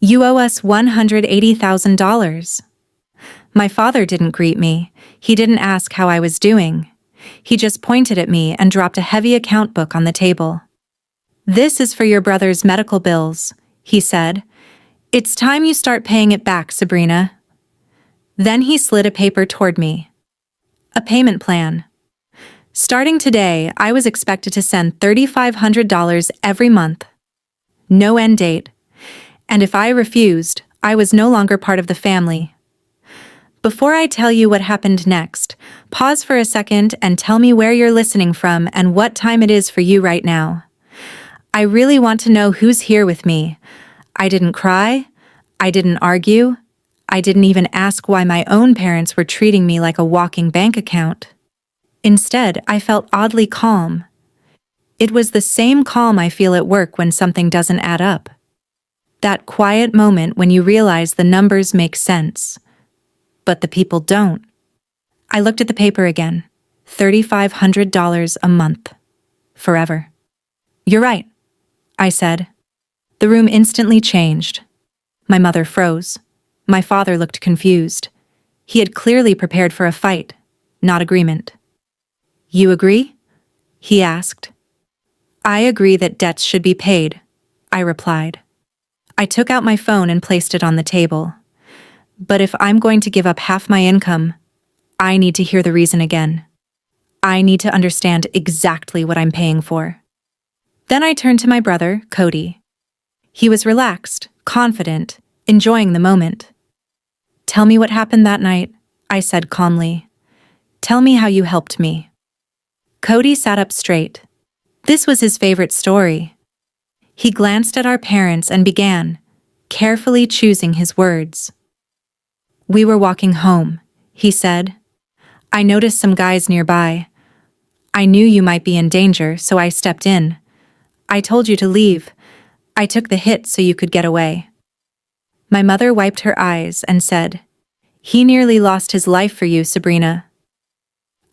You owe us $180,000. My father didn't greet me. He didn't ask how I was doing. He just pointed at me and dropped a heavy account book on the table. This is for your brother's medical bills, he said. It's time you start paying it back, Sabrina. Then he slid a paper toward me. A payment plan. Starting today, I was expected to send $3,500 every month. No end date. And if I refused, I was no longer part of the family. Before I tell you what happened next, pause for a second and tell me where you're listening from and what time it is for you right now. I really want to know who's here with me. I didn't cry. I didn't argue. I didn't even ask why my own parents were treating me like a walking bank account. Instead, I felt oddly calm. It was the same calm I feel at work when something doesn't add up. That quiet moment when you realize the numbers make sense, but the people don't. I looked at the paper again. $3,500 a month. Forever. You're right, I said. The room instantly changed. My mother froze. My father looked confused. He had clearly prepared for a fight, not agreement. You agree? He asked. I agree that debts should be paid, I replied. I took out my phone and placed it on the table. But if I'm going to give up half my income, I need to hear the reason again. I need to understand exactly what I'm paying for. Then I turned to my brother, Cody. He was relaxed, confident, enjoying the moment. Tell me what happened that night, I said calmly. Tell me how you helped me. Cody sat up straight. This was his favorite story. He glanced at our parents and began, carefully choosing his words. We were walking home, he said. I noticed some guys nearby. I knew you might be in danger, so I stepped in. I told you to leave. I took the hit so you could get away. My mother wiped her eyes and said, He nearly lost his life for you, Sabrina.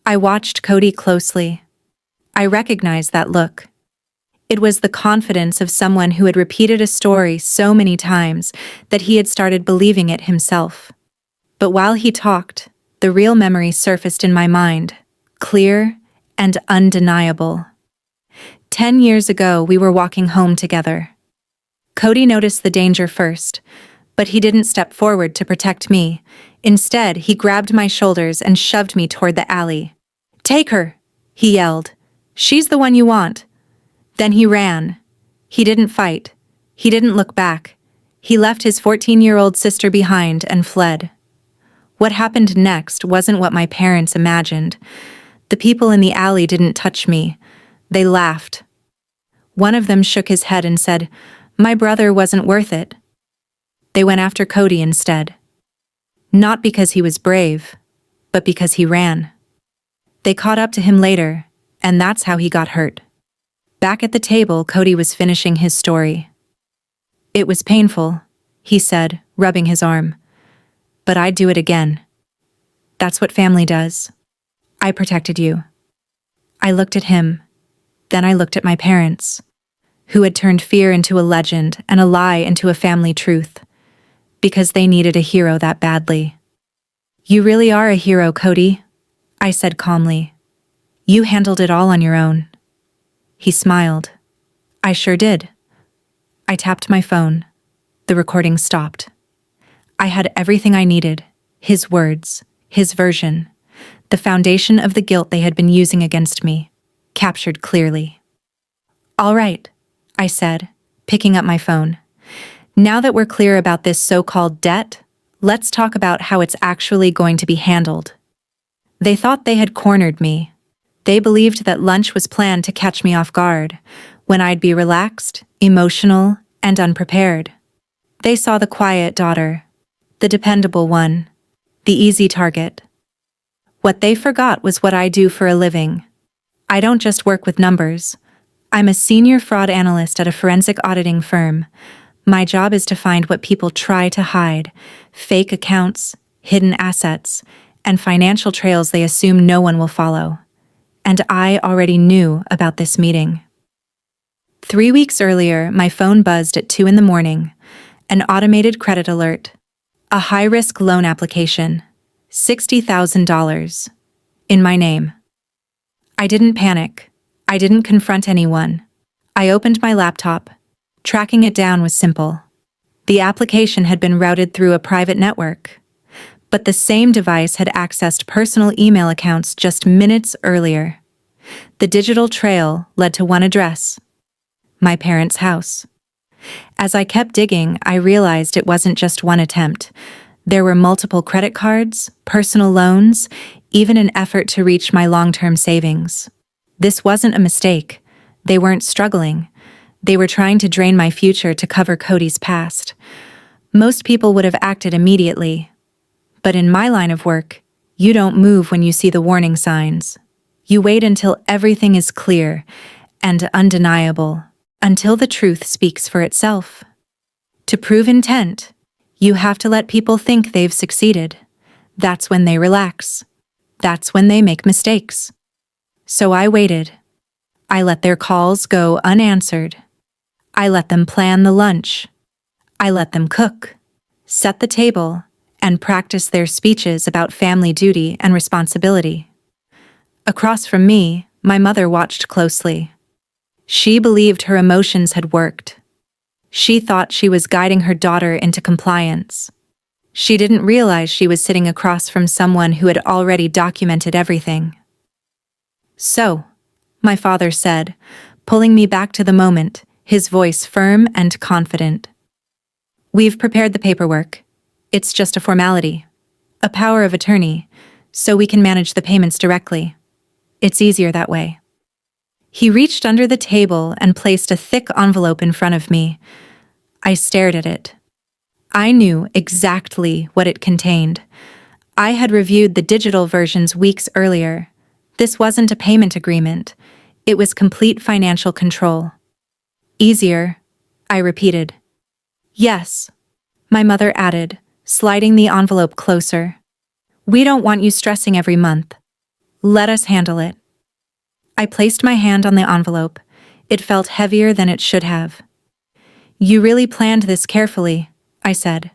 I watched Cody closely. I recognized that look. It was the confidence of someone who had repeated a story so many times that he had started believing it himself. But while he talked, the real memory surfaced in my mind, clear and undeniable. 10 years ago, we were walking home together. Cody noticed the danger first, but he didn't step forward to protect me. Instead, he grabbed my shoulders and shoved me toward the alley. Take her, he yelled. She's the one you want. Then he ran. He didn't fight. He didn't look back. He left his 14-year-old sister behind and fled. What happened next wasn't what my parents imagined. The people in the alley didn't touch me. They laughed. One of them shook his head and said, My brother wasn't worth it. They went after Cody instead. Not because he was brave, but because he ran. They caught up to him later, and that's how he got hurt. Back at the table, Cody was finishing his story. It was painful, he said, rubbing his arm. But I'd do it again. That's what family does. I protected you. I looked at him. Then I looked at my parents, who had turned fear into a legend and a lie into a family truth, because they needed a hero that badly. You really are a hero, Cody, I said calmly. You handled it all on your own. He smiled. I sure did. I tapped my phone. The recording stopped. I had everything I needed, his words, his version, the foundation of the guilt they had been using against me, captured clearly. All right, I said, picking up my phone. Now that we're clear about this so-called debt, let's talk about how it's actually going to be handled. They thought they had cornered me. They believed that lunch was planned to catch me off guard, when I'd be relaxed, emotional, and unprepared. They saw the quiet daughter, the dependable one, the easy target. What they forgot was what I do for a living. I don't just work with numbers. I'm a senior fraud analyst at a forensic auditing firm. My job is to find what people try to hide, fake accounts, hidden assets, and financial trails they assume no one will follow. And I already knew about this meeting. 3 weeks earlier, my phone buzzed at 2 in the morning, An automated credit alert. A high-risk loan application. $60,000. In my name. I didn't panic. I didn't confront anyone. I opened my laptop. Tracking it down was simple. The application had been routed through a private network, but the same device had accessed personal email accounts just minutes earlier. The digital trail led to one address: my parents' house. As I kept digging, I realized it wasn't just one attempt. There were multiple credit cards, personal loans, even an effort to reach my long-term savings. This wasn't a mistake. They weren't struggling. They were trying to drain my future to cover Cody's past. Most people would have acted immediately. But in my line of work, you don't move when you see the warning signs. You wait until everything is clear and undeniable, until the truth speaks for itself. To prove intent, you have to let people think they've succeeded. That's when they relax. That's when they make mistakes. So I waited. I let their calls go unanswered. I let them plan the lunch. I let them cook, set the table, and practice their speeches about family duty and responsibility. Across from me, my mother watched closely. She believed her emotions had worked. She thought she was guiding her daughter into compliance. She didn't realize she was sitting across from someone who had already documented everything. "So," my father said, pulling me back to the moment, his voice firm and confident. "We've prepared the paperwork. It's just a formality. A power of attorney, so we can manage the payments directly. It's easier that way." He reached under the table and placed a thick envelope in front of me. I stared at it. I knew exactly what it contained. I had reviewed the digital versions weeks earlier. This wasn't a payment agreement. It was complete financial control. "Easier," I repeated. "Yes," my mother added, sliding the envelope closer. "We don't want you stressing every month. Let us handle it." I placed my hand on the envelope. It felt heavier than it should have. "You really planned this carefully," I said.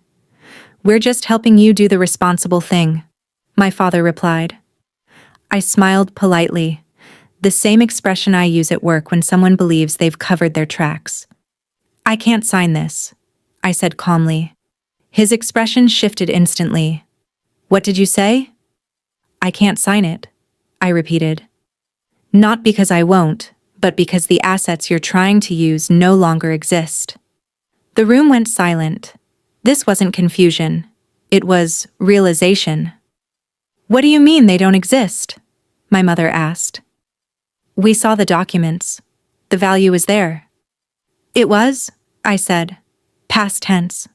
"We're just helping you do the responsible thing," my father replied. I smiled politely, the same expression I use at work when someone believes they've covered their tracks. "I can't sign this," I said calmly. His expression shifted instantly. "What did you say?" "I can't sign it," I repeated. "Not because I won't, but because the assets you're trying to use no longer exist." The room went silent. This wasn't confusion. It was realization. "What do you mean they don't exist?" my mother asked. "We saw the documents. The value is there." "It was?" I said. Past tense.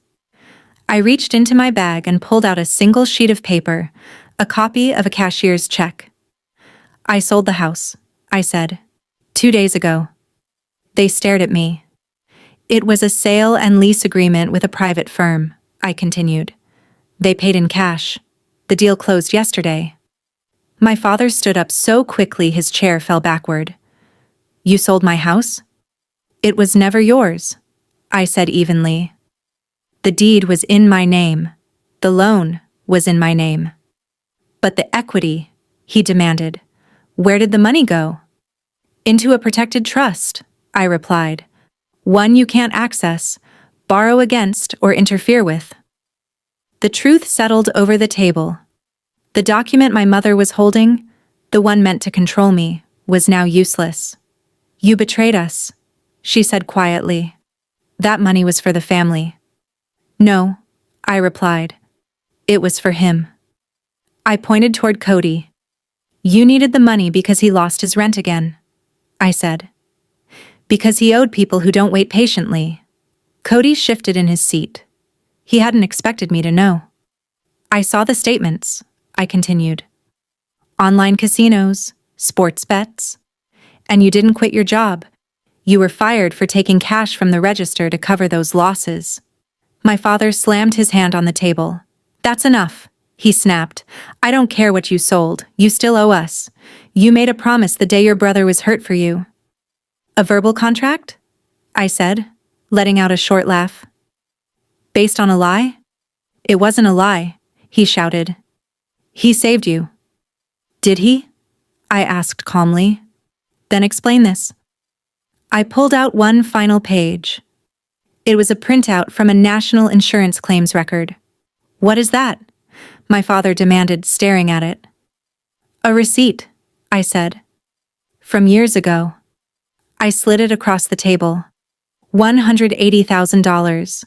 I reached into my bag and pulled out a single sheet of paper, a copy of a cashier's check. "I sold the house," I said. 2 days ago." They stared at me. "It was a sale and lease agreement with a private firm," I continued. "They paid in cash. The deal closed yesterday." My father stood up so quickly his chair fell backward. "You sold my house?" "It was never yours," I said evenly. "The deed was in my name. The loan was in my name." "But the equity," he demanded. "Where did the money go?" "Into a protected trust," I replied. "One you can't access, borrow against, or interfere with." The truth settled over the table. The document my mother was holding, the one meant to control me, was now useless. "You betrayed us," she said quietly. "That money was for the family." "No," I replied. "It was for him." I pointed toward Cody. "You needed the money because he lost his rent again," I said. "Because he owed people who don't wait patiently." Cody shifted in his seat. He hadn't expected me to know. "I saw the statements," I continued. "Online casinos, sports bets. And you didn't quit your job. You were fired for taking cash from the register to cover those losses." My father slammed his hand on the table. "That's enough," he snapped. "I don't care what you sold, you still owe us. You made a promise the day your brother was hurt for you." "A verbal contract?" I said, letting out a short laugh. Based on a lie? It wasn't a lie, he shouted. He saved you. Did he? I asked calmly. Then explain this. I pulled out one final page. It was a printout from a national insurance claims record. What is that? My father demanded, staring at it. A receipt, I said. From years ago. I slid it across the table. $180,000.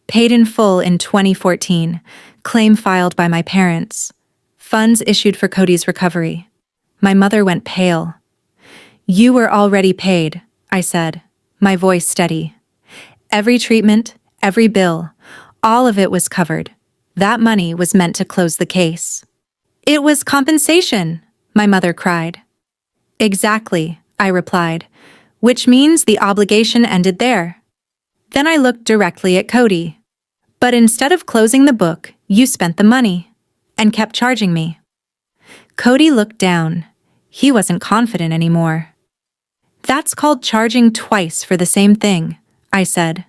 Paid in full in 2014. Claim filed by my parents. Funds issued for Cody's recovery. My mother went pale. You were already paid, I said, my voice steady. Every treatment, every bill, all of it was covered. That money was meant to close the case. It was compensation, my mother cried. Exactly, I replied, which means the obligation ended there. Then I looked directly at Cody. But instead of closing the book, you spent the money and kept charging me. Cody looked down. He wasn't confident anymore. That's called charging twice for the same thing, I said.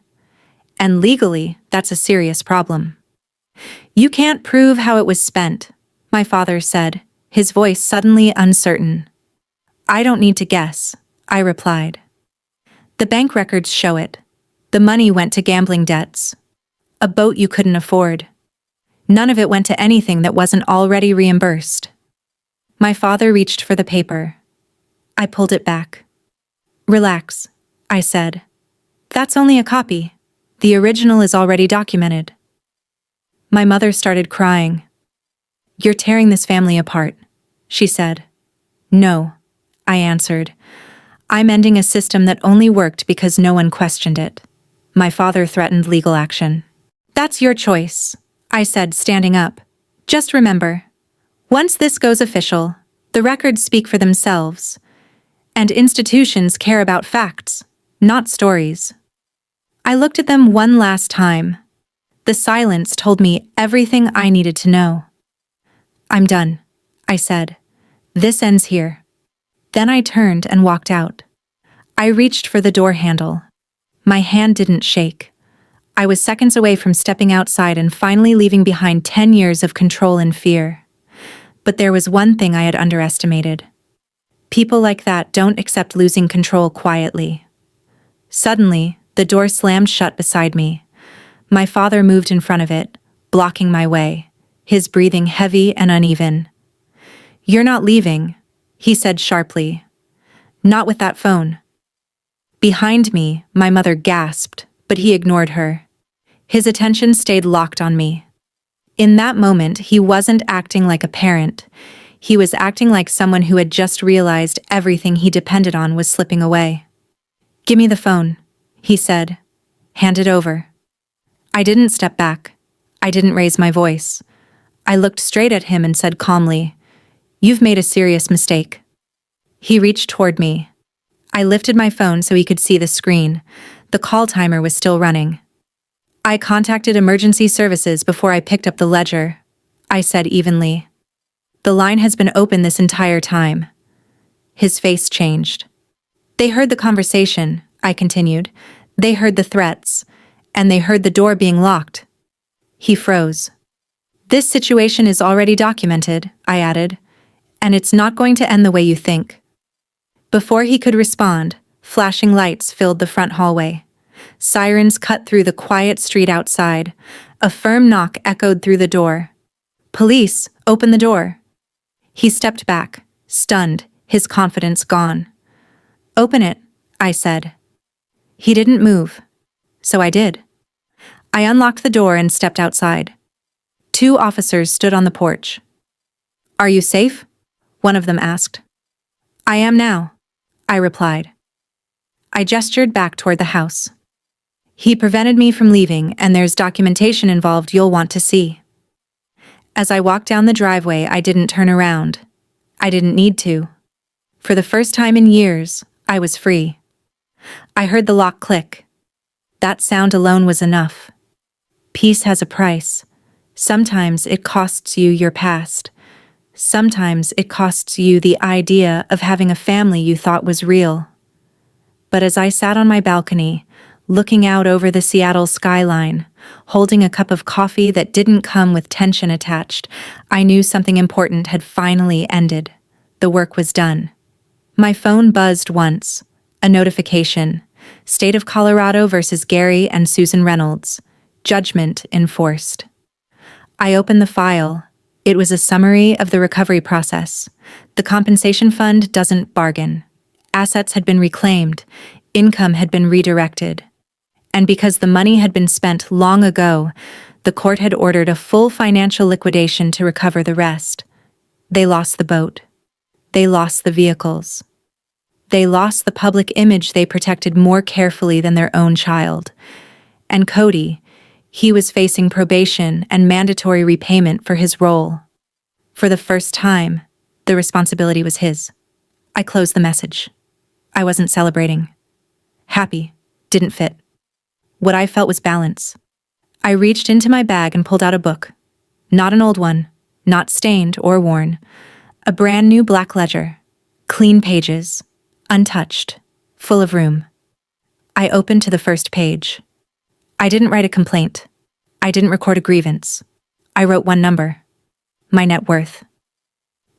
And legally, that's a serious problem. You can't prove how it was spent, my father said, his voice suddenly uncertain. I don't need to guess, I replied. The bank records show it. The money went to gambling debts. A boat you couldn't afford. None of it went to anything that wasn't already reimbursed. My father reached for the paper. I pulled it back. Relax, I said. That's only a copy. The original is already documented. My mother started crying. You're tearing this family apart, she said. No, I answered. I'm ending a system that only worked because no one questioned it. My father threatened legal action. That's your choice, I said, standing up. Just remember, once this goes official, the records speak for themselves, and institutions care about facts, not stories. I looked at them one last time. The silence told me everything I needed to know. I'm done, I said. This ends here. Then I turned and walked out. I reached for the door handle. My hand didn't shake. I was seconds away from stepping outside and finally leaving behind 10 years of control and fear. But there was one thing I had underestimated. People like that don't accept losing control quietly. Suddenly, the door slammed shut beside me. My father moved in front of it, blocking my way, his breathing heavy and uneven. You're not leaving, he said sharply. Not with that phone. Behind me, my mother gasped, but he ignored her. His attention stayed locked on me. In that moment, he wasn't acting like a parent. He was acting like someone who had just realized everything he depended on was slipping away. Give me the phone, he said. Hand it over. I didn't step back. I didn't raise my voice. I looked straight at him and said calmly, You've made a serious mistake. He reached toward me. I lifted my phone so he could see the screen. The call timer was still running. I contacted emergency services before I picked up the ledger, I said evenly. The line has been open this entire time. His face changed. They heard the conversation, I continued. They heard the threats, and they heard the door being locked. He froze. This situation is already documented, I added, and it's not going to end the way you think. Before he could respond, flashing lights filled the front hallway. Sirens cut through the quiet street outside. A firm knock echoed through the door. Police, open the door. He stepped back, stunned, his confidence gone. Open it, I said. He didn't move. So I did. I unlocked the door and stepped outside. 2 officers stood on the porch. Are you safe? One of them asked. I am now, I replied. I gestured back toward the house. He prevented me from leaving, and there's documentation involved you'll want to see. As I walked down the driveway, I didn't turn around. I didn't need to. For the first time in years, I was free. I heard the lock click. That sound alone was enough. Peace has a price. Sometimes it costs you your past. Sometimes it costs you the idea of having a family you thought was real. But as I sat on my balcony, looking out over the Seattle skyline, holding a cup of coffee that didn't come with tension attached. I knew something important had finally ended. The work was done. My phone buzzed once. A notification. State of Colorado versus Gary and Susan Reynolds. Judgment enforced. I opened the file. It was a summary of the recovery process. The compensation fund doesn't bargain. Assets had been reclaimed. Income had been redirected. And because the money had been spent long ago, the court had ordered a full financial liquidation to recover the rest. They lost the boat. They lost the vehicles. They lost the public image they protected more carefully than their own child. And Cody, he was facing probation and mandatory repayment for his role. For the first time, the responsibility was his. I closed the message. I wasn't celebrating. Happy didn't fit. What I felt was balance. I reached into my bag and pulled out a book. Not an old one, not stained or worn. A brand new black ledger. Clean pages. Untouched. Full of room. I opened to the first page. I didn't write a complaint. I didn't record a grievance. I wrote one number. My net worth.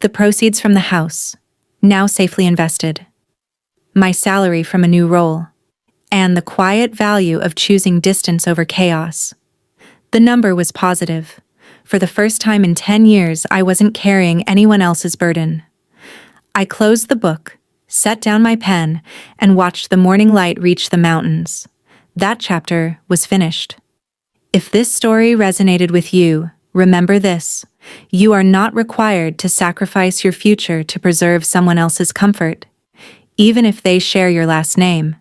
The proceeds from the house, now safely invested. My salary from a new role. And the quiet value of choosing distance over chaos. The number was positive. For the first time in 10 years, I wasn't carrying anyone else's burden. I closed the book, set down my pen, and watched the morning light reach the mountains. That chapter was finished. If this story resonated with you, remember this: you are not required to sacrifice your future to preserve someone else's comfort, even if they share your last name.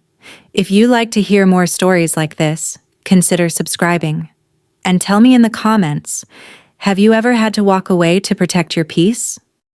If you like to hear more stories like this, consider subscribing. And tell me in the comments, have you ever had to walk away to protect your peace?